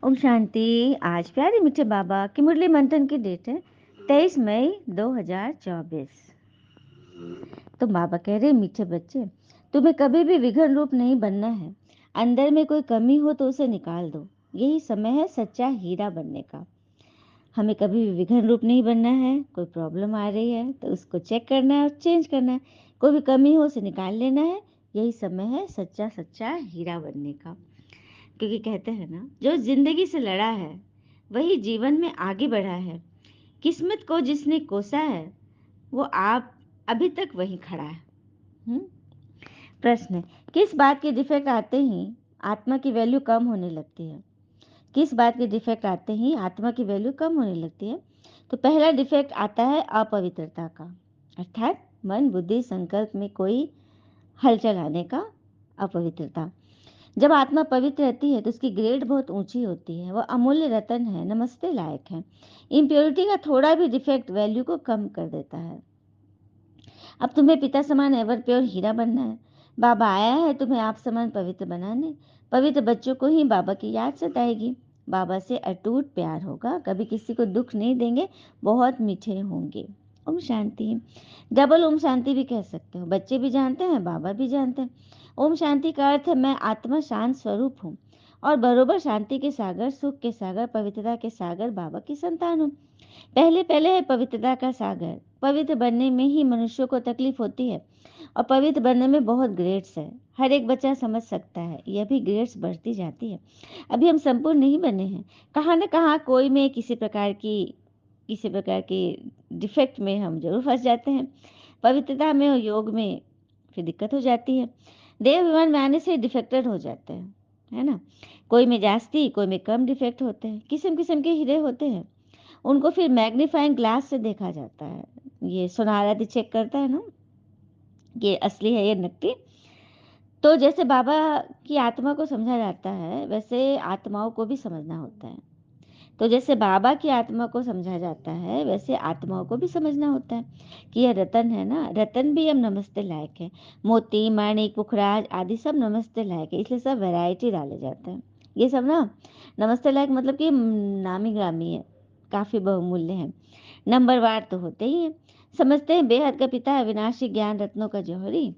ओम शांति। आज प्यारे मीठे बाबा की मुरली मंथन की डेट है 23 मई 2024। तो बाबा कह रहे मीठे बच्चे, तुम्हें कभी भी विघन रूप नहीं बनना है। अंदर में कोई कमी हो तो उसे निकाल दो। यही समय है सच्चा हीरा बनने का। हमें कभी भी विघन रूप नहीं बनना है। कोई प्रॉब्लम आ रही है तो उसको चेक करना है और चेंज करना है। कोई भी कमी हो उसे निकाल लेना है। यही समय है सच्चा सच्चा हीरा बनने का। क्योंकि कहते हैं ना, जो जिंदगी से लड़ा है वही जीवन में आगे बढ़ा है। किस्मत को जिसने कोसा है वो आप अभी तक वहीं खड़ा है। प्रश्न है, किस बात के डिफेक्ट आते ही आत्मा की वैल्यू कम होने लगती है? किस बात के डिफेक्ट आते ही आत्मा की वैल्यू कम होने लगती है? तो पहला डिफेक्ट आता है अपवित्रता का, अर्थात मन बुद्धि संकल्प में कोई हलचल आने का, अपवित्रता। जब आत्मा पवित्र रहती है तो उसकी ग्रेड बहुत ऊंची होती है। वह अमूल्य रतन है, नमस्ते लायक है। इम्प्योरिटी का थोड़ा भी डिफेक्ट वैल्यू को कम कर देता है। अब तुम्हें पिता समान एवर प्योर हीरा बनना है। बाबा आया है तुम्हें आप समान पवित्र बनाने। पवित्र बच्चों को ही बाबा की याद सताएगी। बाबा से अटूट प्यार होगा, कभी किसी को दुख नहीं देंगे, बहुत मीठे होंगे। ओम शांति। डबल ओम शांति भी कह सकते हो, बच्चे भी जानते हैं, बाबा भी जानते हैं। ओम शांति का अर्थ है मैं आत्मा शांत स्वरूप हूँ और बरोबर शांति के सागर, सुख के सागर, पवित्रता के सागर बाबा की संतान हूँ। पहले पहले है पवित्रता का सागर। पवित्र बनने में ही मनुष्यों को तकलीफ होती है और पवित्र बनने में बहुत ग्रेड्स है। हर एक बच्चा समझ सकता है, यह भी ग्रेड्स बढ़ती जाती है। अभी हम संपूर्ण नहीं बने हैं। कहाँ न कहाँ कोई में किसी प्रकार की डिफेक्ट में हम जरूर फंस जाते हैं। पवित्रता में और योग में फिर दिक्कत हो जाती है। देव विमान में आने से डिफेक्टेड हो जाते हैं, है ना। कोई में जास्ती, कोई में कम डिफेक्ट होते हैं। किस्म किस्म के हीरे होते हैं, उनको फिर मैग्नीफाइंग ग्लास से देखा जाता है। ये सोनार आदि चेक करता है ना, ये असली है ये नकली। तो जैसे बाबा की आत्मा को समझा जाता है वैसे आत्माओं को भी समझना होता है। तो जैसे बाबा की आत्मा को समझा जाता है वैसे आत्माओं को भी समझना होता है कि यह रतन है ना, रतन भी हम नमस्ते लायक है। मोती माणिक पुखराज आदि सब नमस्ते लायक है, इसलिए सब वैरायटी डाले जाते हैं। ये सब ना नमस्ते लायक मतलब कि नामी ग्रामी है, काफी बहुमूल्य है। नंबरवार तो होते ही हैं। समझते हैं बेहद का पिता अविनाशी ज्ञान रत्नों का जौहरी,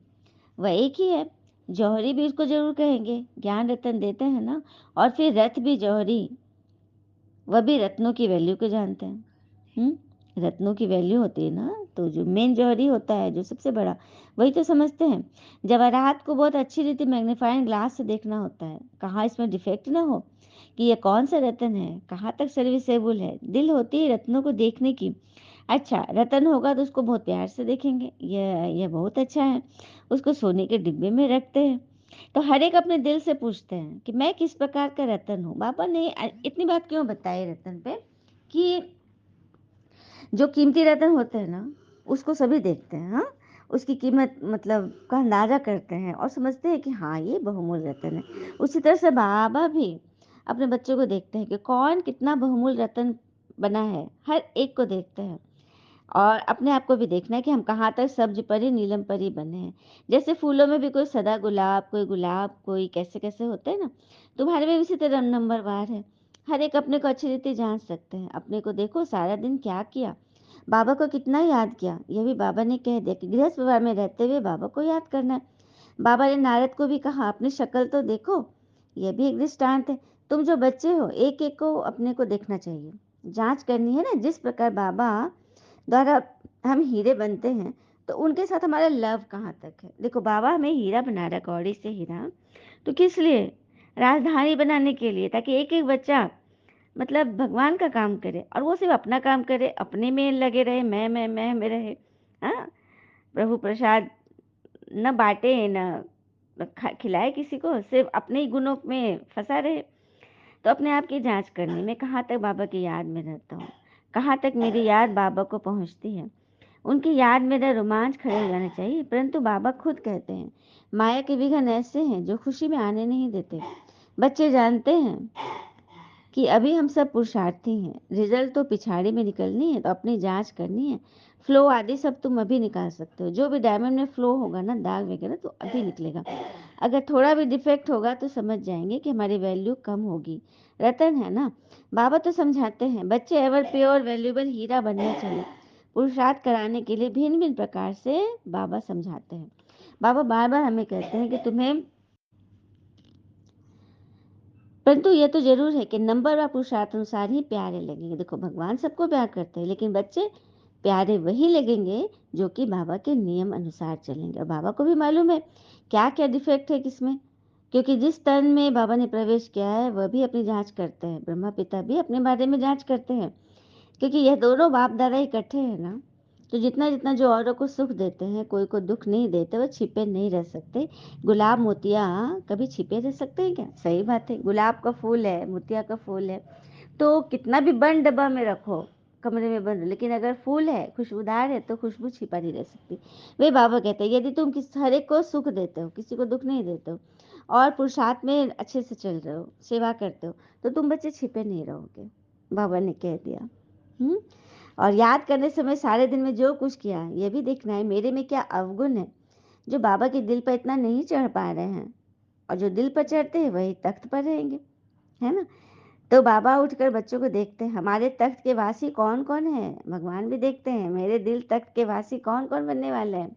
वह एक ही है। जौहरी भी उसको जरूर कहेंगे, ज्ञान रत्न देते हैं ना। और फिर रथ भी जौहरी, वह भी रत्नों की वैल्यू को जानते हैं। रत्नों की वैल्यू होती है ना, तो जो मेन जौहरी होता है जो सबसे बड़ा, वही तो समझते हैं। जवाहरात को बहुत अच्छी रीति मैग्नीफाइंग ग्लास से देखना होता है, कहाँ इसमें डिफेक्ट ना हो, कि ये कौन सा रत्न है, कहाँ तक सर्विसेबल है। दिल होती है रत्नों को देखने की। अच्छा रतन होगा तो उसको बहुत प्यार से देखेंगे, यह बहुत अच्छा है, उसको सोने के डिब्बे में रखते हैं। तो हर एक अपने दिल से पूछते हैं कि मैं किस प्रकार का रतन हूँ। बाबा ने इतनी बात क्यों बताई रतन पे, कि जो कीमती रतन होते हैं ना उसको सभी देखते हैं, हाँ, उसकी कीमत मतलब का अंदाजा करते हैं और समझते हैं कि हाँ ये बहुमूल्य रतन है। उसी तरह से बाबा भी अपने बच्चों को देखते हैं कि कौन कितना बहुमूल्य रतन बना है, हर एक को देखते हैं। और अपने आप को भी देखना है कि हम कहाँ तक सब्ज परी नीलम परी बने हैं। जैसे फूलों में भी कोई सदा गुलाब, कोई कैसे कैसे होते हैं ना, तुम्हारे में भी इसी तरह नंबरवार है। हर एक अपने को अच्छी रीति जान सकते हैं। अपने को देखो सारा दिन क्या किया, बाबा को कितना याद किया। यह भी बाबा ने कह दिया कि गृहस्थ व्यवहार में रहते हुए बाबा को याद करना है। बाबा ने नारद को भी कहा अपनी शक्ल तो देखो, यह भी एक दृष्टांत है। तुम जो बच्चे हो एक एक को अपने को देखना चाहिए, जांच करनी है ना। जिस प्रकार बाबा द्वारा हम हीरे बनते हैं तो उनके साथ हमारा लव कहाँ तक है। देखो बाबा हमें हीरा बना रहा, कौड़ी से हीरा, तो किस लिए? राजधानी बनाने के लिए, ताकि एक एक बच्चा मतलब भगवान का काम करे और वो सिर्फ अपना काम करे, अपने में लगे रहे, मैं में रहे। हाँ, प्रभु प्रसाद न बांटे न खिलाए किसी को, सिर्फ अपने ही गुणों में फंसा रहे। तो अपने आप की जांच करनी, मैं कहाँ तक बाबा की याद में रहता हूँ, कहाँ तक मेरी याद बाबा को पहुँचती है। उनकी याद में मेरा रोमांच खड़े हो जाना चाहिए। परंतु बाबा खुद कहते हैं माया के विघन ऐसे हैं जो खुशी में आने नहीं देते। बच्चे जानते हैं कि अभी हम सब पुरुषार्थी हैं, रिजल्ट तो पिछाड़ी में निकलनी है, तो अपनी जांच करनी है। फ्लो आदि सब तुम अभी निकाल सकते हो, जो भी डायमंड में फ्लो होगा ना, दाग वगैरह, तो अभी निकलेगा। अगर थोड़ा भी डिफेक्ट होगा तो समझ जाएंगे कि हमारी वैल्यू कम होगी। रतन है ना, बाबा तो समझाते हैं बच्चे एवर प्योर वैल्यूबल हीरा बनना चाहिए। पुरुषार्थ कराने के लिए भिन्न भिन्न प्रकार से बाबा समझाते हैं। बाबा बार बार हमें कहते हैं कि तुम्हें, परंतु यह तो जरूर है कि नंबर व पुरुषार्थ अनुसार ही प्यारे लगेंगे। देखो भगवान सबको प्यार करते हैं, लेकिन बच्चे प्यारे वही लगेंगे जो कि बाबा के नियम अनुसार चलेंगे। और बाबा को भी मालूम है क्या क्या डिफेक्ट है किसमें, क्योंकि जिस तन में बाबा ने प्रवेश किया है वह भी अपनी जांच करते हैं, ब्रह्मा पिता भी अपने बारे में जांच करते हैं, क्योंकि यह दोनों बाप दादा इकट्ठे हैं ना। तो जितना जितना जो औरों को सुख देते हैं, कोई को दुख नहीं देते, वो छिपे नहीं रह सकते। गुलाब मोतिया कभी छिपे रह सकते हैं क्या? सही बात है, गुलाब का फूल है, मोतिया का फूल है, तो कितना भी बंद डब्बा में रखो, कमरे में बंद, लेकिन अगर फूल है, खुशबूदार है, तो खुशबू छिपा नहीं रह सकती। वे बाबा कहते हैं यदि तुम हर एक को सुख देते हो, किसी को दुख नहीं देते हो, और पुरुषार्थ में अच्छे से चल रहे हो, सेवा करते हो, तो तुम बच्चे छिपे नहीं रहोगे। बाबा ने कह दिया। हम्म। और याद करने समय सारे दिन में जो कुछ किया ये भी देखना है मेरे में क्या अवगुण है जो बाबा के दिल पर इतना नहीं चढ़ पा रहे हैं, और जो दिल पर चढ़ते हैं वही तख्त पर रहेंगे, है ना। तो बाबा उठकर बच्चों को देखते हैं, हमारे तख्त के वासी कौन कौन है। भगवान भी देखते हैं मेरे दिल तख्त के वासी कौन कौन बनने वाले हैं।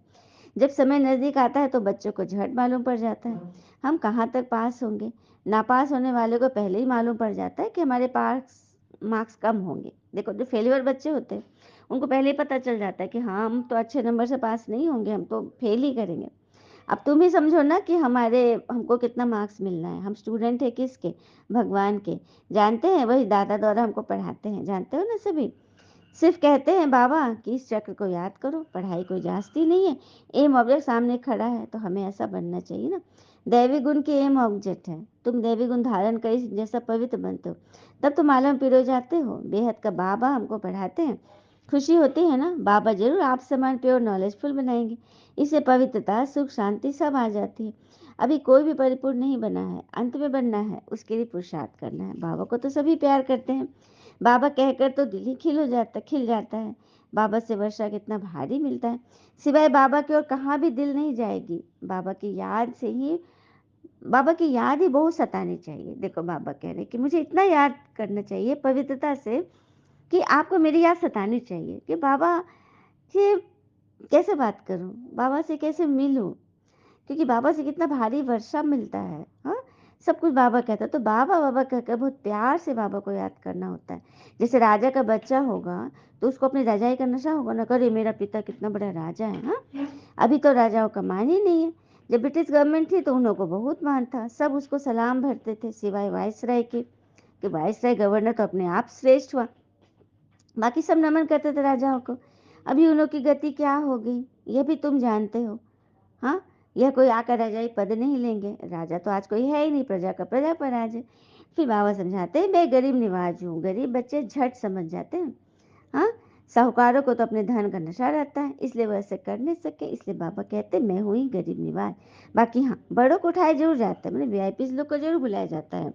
जब समय नज़दीक आता है तो बच्चों को झट मालूम पड़ जाता है हम कहाँ तक पास होंगे। नापास होने वाले को पहले ही मालूम पड़ जाता है कि हमारे पास मार्क्स कम होंगे। देखो जो फेलियर बच्चे होते हैं उनको पहले ही पता चल जाता है कि हाँ हम तो अच्छे नंबर से पास नहीं होंगे, हम तो फेल ही करेंगे। अब तुम ही समझो ना कि हमको कितना मार्क्स मिलना है। हम स्टूडेंट है किसके? भगवान के। जानते हैं वही दादा द्वारा हमको पढ़ाते हैं, जानते हो ना सभी। सिर्फ कहते हैं बाबा कि इस चक्र को याद करो, पढ़ाई कोई जांचती नहीं है, एम ऑब्जेक्ट सामने खड़ा है, तो हमें ऐसा बनना चाहिए ना। दैवी गुण के एम ऑब्जेक्ट है, तुम दैवी गुण धारण कर जैसा पवित्र बनते हो तब तुम आलम पिरो जाते हो। बेहद का बाबा हमको पढ़ाते हैं, खुशी होती है ना। बाबा जरूर आप समान प्योर नॉलेजफुल बनाएंगे, इससे पवित्रता सुख शांति सब आ जाती है। अभी कोई भी परिपूर्ण नहीं बना है, अंत में बनना है, उसके लिए पुरुषार्थ करना है। बाबा को तो सभी प्यार करते हैं, बाबा कहकर तो दिल ही खिल जाता है। बाबा से वर्षा कितना भारी मिलता है, सिवाय बाबा की और कहाँ भी दिल नहीं जाएगी। बाबा की याद से ही, बाबा की याद ही बहुत सतानी चाहिए। देखो बाबा कह रहे कि मुझे इतना याद करना चाहिए पवित्रता से कि आपको मेरी याद सतानी चाहिए कि बाबा ये कैसे बात करूं, बाबा से कैसे मिलूं, क्योंकि बाबा से कितना भारी वर्षा मिलता है। हाँ, सब कुछ बाबा कहता है, तो बाबा बाबा कहकर बहुत प्यार से बाबा को याद करना होता है। जैसे राजा का बच्चा होगा तो उसको अपनी राजाई का नशा होगा ना, करे मेरा पिता कितना बड़ा राजा है। हाँ, अभी तो राजाओं का मान ही नहीं है। जब ब्रिटिश गवर्नमेंट थी तो उन लोगों को बहुत मान था, सब उसको सलाम भरते थे सिवाय वाइसराय के, कि वाइसराय गवर्नर तो अपने आप श्रेष्ठ हुआ, बाकी सब नमन करते थे राजाओं को। अभी उन लोग की गति क्या हो गई यह भी तुम जानते हो। हाँ, यह कोई आकर राजाई पद नहीं लेंगे, राजा तो आज कोई है ही नहीं, प्रजा का प्रजा पर राज है। फिर बाबा समझाते हैं मैं गरीब निवाज हूँ, गरीब बच्चे झट समझ जाते हैं। हाँ, साहूकारों को तो अपने धन का नशा रहता है, इसलिए वो ऐसे कर नहीं सके, इसलिए बाबा कहते हैं मैं हूँ ही गरीब निवाज। बाकी हाँ, बड़ों को उठाया जरूर जाता है, मतलब वीआईपी लोग को जरूर बुलाया जाता है,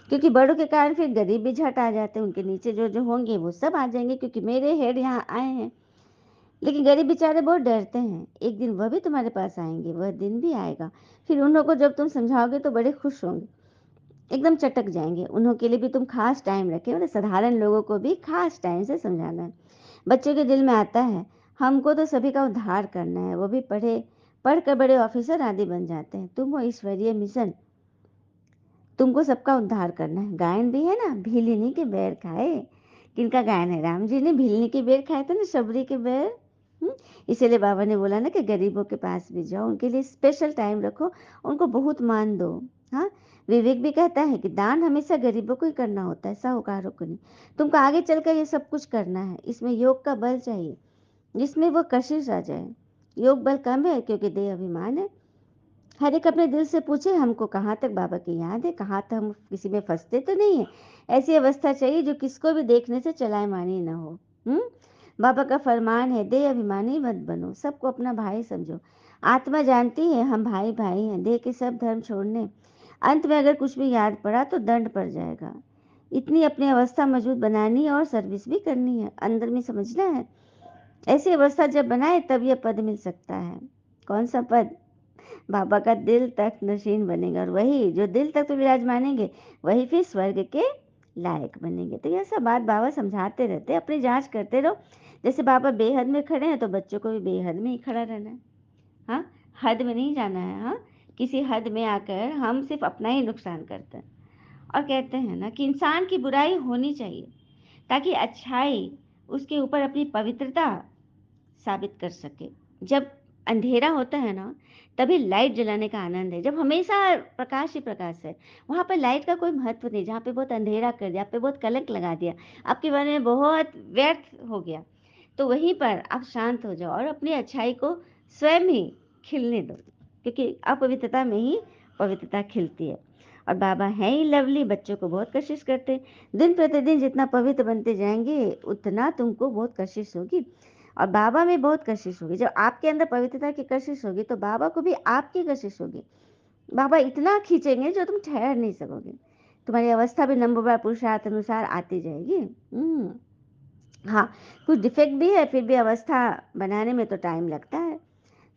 क्योंकि बड़ों के कारण फिर गरीब भी झट आ जाते हैं, उनके नीचे जो जो होंगे वो सब आ जाएंगे, क्योंकि मेरे हेड यहाँ आए हैं। लेकिन गरीब बेचारे बहुत डरते हैं, एक दिन वह भी तुम्हारे पास आएंगे, वह दिन भी आएगा। फिर उन लोगों को जब तुम समझाओगे तो बड़े खुश होंगे, एकदम चटक जाएंगे। उन्हों के लिए भी तुम खास टाइम रखे, मतलब साधारण लोगों को भी खास टाइम से समझाना है। बच्चों के दिल में आता है हमको तो सभी का उद्धार करना है, वो भी पढ़कर बड़े ऑफिसर आदि बन जाते हैं। तुम वो ईश्वरीय मिशन, तुमको सबका उद्धार करना है। गायन भी है ना, भीलिनी के बेर खाए, किनका गायन है? राम जी ने भीलनी के बेर खाए थे ना, शबरी के बेर। हम्म, इसीलिए बाबा ने बोला ना कि गरीबों के पास भी जाओ, उनके लिए स्पेशल टाइम रखो, उनको बहुत मान दो। हाँ, विवेक भी कहता है कि दान हमेशा गरीबों को ही करना होता है, साहूकारों को नहीं। तुमको आगे चलकर ये सब कुछ करना है, इसमें योग का बल चाहिए, जिसमें वो कशिश आ जाए। योग बल कम है क्योंकि देह अभिमान है। हर एक अपने दिल से पूछे हमको कहाँ तक बाबा की याद है, कहाँ तक हम किसी में फंसते तो नहीं है। ऐसी अवस्था चाहिए जो किसको भी देखने से चलाए मानी न हो। हम्म, बाबा का फरमान है देह अभिमानी मत बनो, सबको अपना भाई समझो। आत्मा जानती है हम भाई भाई हैं, देह के सब धर्म छोड़ने, अंत में अगर कुछ भी याद पड़ा तो दंड पड़ जाएगा। इतनी अपनी अवस्था मजबूत बनानी है और सर्विस भी करनी है, अंदर में समझना है। ऐसी अवस्था जब बनाए तब यह पद मिल सकता है। कौन सा पद? बाबा का दिल तख्त नशीन बनेगा और वही जो दिल तक तो विराजमानेंगे, वही फिर स्वर्ग के लायक बनेंगे। तो यह सब बात बाबा समझाते रहते हैं, अपनी जाँच करते रहो। जैसे बाबा बेहद में खड़े हैं, तो बच्चों को भी बेहद में ही खड़ा रहना है। हाँ, हद में नहीं जाना है। हाँ, किसी हद में आकर हम सिर्फ़ अपना ही नुकसान करते हैं। और कहते हैं ना कि इंसान की बुराई होनी चाहिए, ताकि अच्छाई उसके ऊपर अपनी पवित्रता साबित कर सके। जब अंधेरा होता है ना, तभी लाइट जलाने का आनंद है। जब हमेशा प्रकाश ही प्रकाश है, वहाँ पर लाइट का कोई महत्व नहीं। जहाँ पे बहुत अंधेरा कर दिया, आप पे बहुत कलंक लगा दिया, आपके बारे में बहुत व्यर्थ हो गया, तो वहीं पर आप शांत हो जाओ और अपनी अच्छाई को स्वयं ही खिलने दो, क्योंकि अपवित्रता में ही पवित्रता खिलती है। और बाबा हैं ही लवली, बच्चों को बहुत कशिश करते हैं। दिन प्रतिदिन जितना पवित्र बनते जाएंगे, उतना तुमको बहुत कशिश होगी और बाबा में बहुत कशिश होगी। जब आपके अंदर पवित्रता की कशिश होगी, तो बाबा को भी आपकी कशिश होगी। बाबा इतना खींचेंगे जो तुम ठहर नहीं सकोगे। तुम्हारी अवस्था भी नंबरवार पुरुषार्थ अनुसार आती जाएगी। हाँ, कुछ डिफेक्ट भी है, फिर भी अवस्था बनाने में तो टाइम लगता है।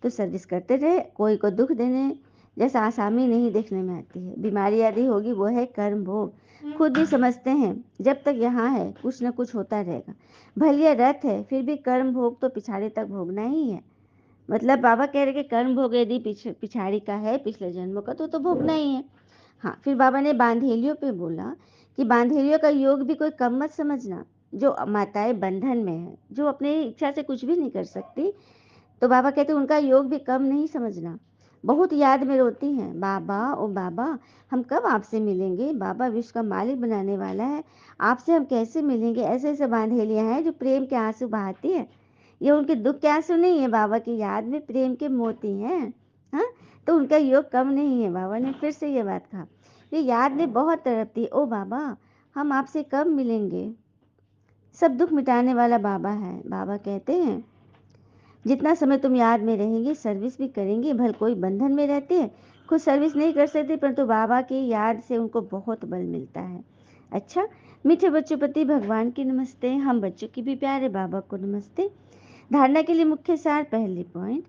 तो सर्विस करते रहे, कोई को दुख देने जैसा आसामी नहीं देखने में आती है। बीमारी यदि होगी, वो है कर्म भोग। खुद भी समझते हैं जब तक यहाँ है कुछ न कुछ होता रहेगा। भले यह रथ है, फिर भी कर्म भोग तो पिछाड़ी तक भोगना ही है। मतलब बाबा कह रहे कि कर्म भोग यदि पिछाड़ी का है, पिछले जन्मों का, तो भोगना ही है। हाँ, फिर बाबा ने बांधेलियों पे बोला कि बांधेलियों का योग भी कोई कम मत समझना। जो माताएं बंधन में है, जो अपनी इच्छा से कुछ भी नहीं कर सकती, तो बाबा कहते उनका योग भी कम नहीं समझना। बहुत याद में रोती हैं, बाबा ओ बाबा, हम कब आपसे मिलेंगे? बाबा विश्व का मालिक बनाने वाला है, आपसे हम कैसे मिलेंगे? ऐसे ऐसे बांधेलियां हैं जो प्रेम के आंसू बहाती है। ये उनके दुख के आंसू नहीं है, बाबा की याद में प्रेम के मोती हैं। हाँ, तो उनका योग कम नहीं है। बाबा ने फिर से ये बात कहा, ये याद में बहुत तड़पती, ओ बाबा हम आपसे कब मिलेंगे? सब दुख मिटाने वाला बाबा है। बाबा कहते हैं जितना समय तुम याद में रहेंगी, सर्विस भी करेंगी। भले कोई बंधन में रहते हैं, खुद सर्विस नहीं कर सकते, परंतु बाबा की याद से उनको बहुत बल मिलता है। अच्छा, मीठे बच्चों प्रति भगवान की नमस्ते। हम बच्चों की भी प्यारे बाबा को नमस्ते। धारणा के लिए मुख्य सार, पहली पॉइंट,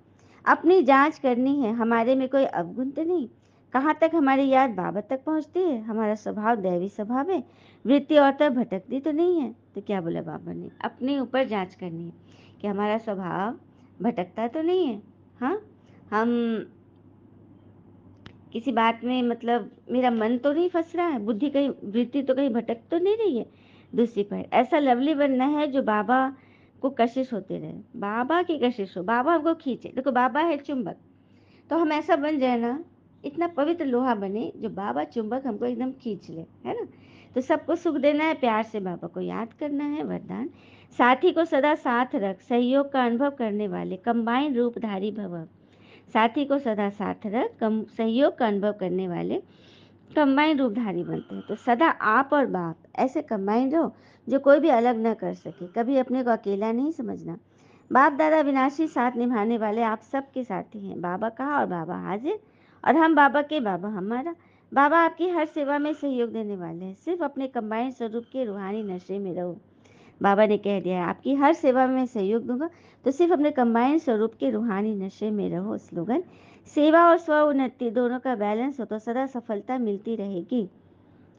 अपनी जांच करनी है, हमारे में कोई अवगुण तो नहीं। कहाँ तक हमारी याद बाबा तक पहुँचती है? हमारा स्वभाव दैवी स्वभाव है, वृत्ति और तरफ भटकती तो नहीं है? तो क्या बोला बाबा ने, अपने ऊपर जांच करनी है कि हमारा स्वभाव भटकता तो नहीं है। हाँ, हम किसी बात में, मतलब मेरा मन तो नहीं फंस रहा है, बुद्धि कहीं, वृत्ति तो कहीं भटक तो नहीं रही है। दूसरी पर ऐसा लवली बनना है जो बाबा को कशिश होते रहे, बाबा की कशिश हो, बाबा हमको खींचे। देखो बाबा है चुंबक, तो हम ऐसा बन जाए ना, इतना पवित्र लोहा बने जो बाबा चुंबक हमको एकदम खींच ले, है ना। तो सबको सुख देना है, प्यार से बाबा को याद करना है। वरदान, साथी को सदा साथ रख, सहयोग का अनुभव करने वाले कंबाइन रूपधारी भव। साथी को सदा साथ रख, कम सहयोग का अनुभव करने वाले कंबाइन रूपधारी बनते हैं। तो सदा आप और बाप ऐसे कंबाइन रहो जो कोई भी अलग न कर सके। कभी अपने को अकेला नहीं समझना। बाप दादा विनाशी साथ निभाने वाले आप सबके साथी हैं। बाबा कहा और बाबा हाजिर, और हम बाबा के, बाबा हमारा। बाबा आपकी हर सेवा में सहयोग देने वाले हैं। सिर्फ अपने कंबाइन स्वरूप के रूहानी नशे में रहो। बाबा ने कह दिया है आपकी हर सेवा में मैं सहयोग दूंगा, तो सिर्फ अपने कंबाइन स्वरूप के रूहानी नशे में रहो। स्लोगन, सेवा और स्व उन्नति दोनों का बैलेंस हो तो सदा सफलता मिलती रहेगी।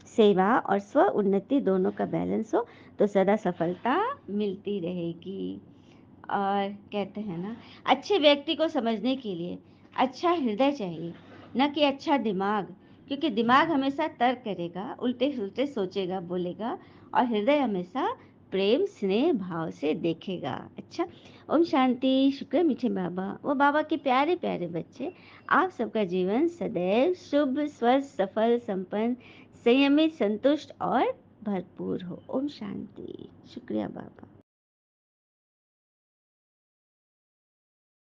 सेवा और स्व उन्नति दोनों का बैलेंस हो तो सदा सफलता मिलती रहेगी। और कहते हैं ना, अच्छे व्यक्ति को समझने के लिए अच्छा हृदय चाहिए, न कि अच्छा दिमाग। क्योंकि दिमाग हमेशा तर्क करेगा, उल्टे सुलटे सोचेगा, बोलेगा, और हृदय हमेशा प्रेम स्नेह भाव से देखेगा। अच्छा, ओम शांति। शुक्र मीठे बाबा, वो बाबा के प्यारे प्यारे बच्चे, आप सबका जीवन सदैव शुभ स्वस्थ सफल संपन्न संयमित संतुष्ट और भरपूर हो। ओम शांति। शुक्रिया बाबा।